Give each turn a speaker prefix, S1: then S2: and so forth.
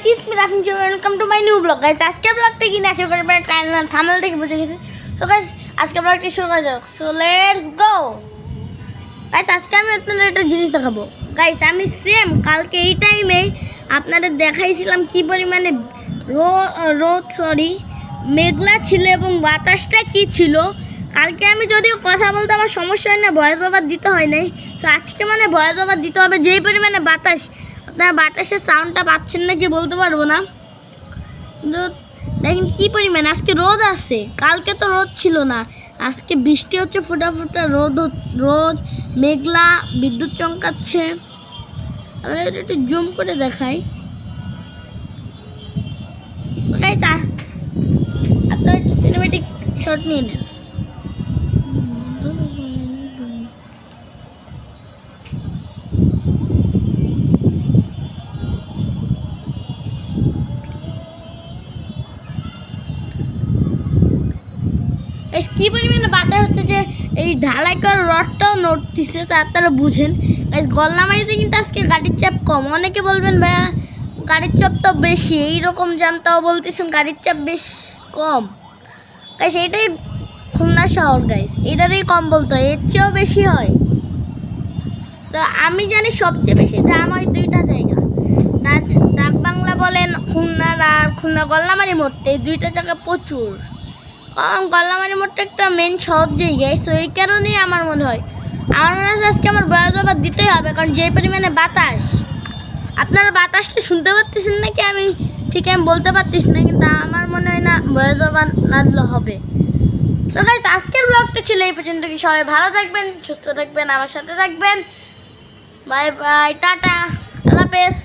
S1: guys, it's me Rafin Joe. Welcome to my new vlog, guys. আজকের ব্লগটা কি না শুরু করে থাম্বনেল থেকে বুঝে গেছি। So guys, আজকের ব্লগটি শুরু করা যাক। So let's go. Guys, আজকে আমি আপনাদের একটা জিনিস দেখাবো। Guys, আমি সেম কালকে এই টাইমে আপনাদের দেখাইছিলাম কি পরিমাণে মেঘলা ছিল এবং বাতাসটা কি ছিল। কালকে আমি যদিও কথা বলতে আমার সমস্যা হয় না, ভয়েস ওভার দিতে হয় নাই। তো আজকে মানে ভয়েস ওভার দিতে হবে। যেই পরিমাণে বাতাস, আপনারা বাতাসের সাউন্ডটা পাচ্ছেন নাকি বলতে পারবো না, কিন্তু দেখেন কী পরিমাণে আজকে রোদ আসছে। কালকে তো রোদ ছিল না, আজকে বৃষ্টি হচ্ছে, ফুটা ফুটা রোদ মেঘলা, বিদ্যুৎ চমকাচ্ছে। আমরা একটু জুম করে দেখাই। আপনারা একটু সিনেমেটিক শট নিয়ে নেন। কী পরিমাণে বাতাস হচ্ছে যে এই ঢালাই করার রডটাও নড়তেছে, তা আপনারা বুঝেন। গল্লামারিতে কিন্তু আজকে গাড়ির চাপ কম। অনেকে বলবেন ভাইয়া গাড়ির চাপ তো বেশি, এইরকম জ্যাম, তাও বলতেছেন গাড়ির চাপ বেশ কম। গাইস এটাই খুলনা শহর, গাইস এটারই কম বলতে হয়, এর চেয়েও বেশি হয়। তো আমি জানি সবচেয়ে বেশি জ্যাম হয় দুইটা জায়গা, ডাক বাংলা বলেন খুলনার আর খুলনা গল্লামারি মোড়টা, এই দুইটা জায়গা প্রচুর। কারণ গল্লামারি মোড়টা একটা মেন শহর জায়গায়, তো এই কারণেই আমার মনে হয় আজকে আমার ভয়েস ওভার দিতেই হবে। কারণ যে পরিমাণে বাতাস, আপনারা বাতাসটা শুনতে পারতেছেন নাকি আমি ঠিক আমি বলতে পারতেছি না, কিন্তু আমার মনে হয় না ভয়েস ওভার না দিলে হবে। তো গাইস আজকের ব্লগটা ছিল এই পর্যন্ত। কি সবাই ভালো থাকবেন, সুস্থ থাকবেন, আমার সাথে থাকবেন। বাই বাই, টাটা, আল্লাহ হাফেজ।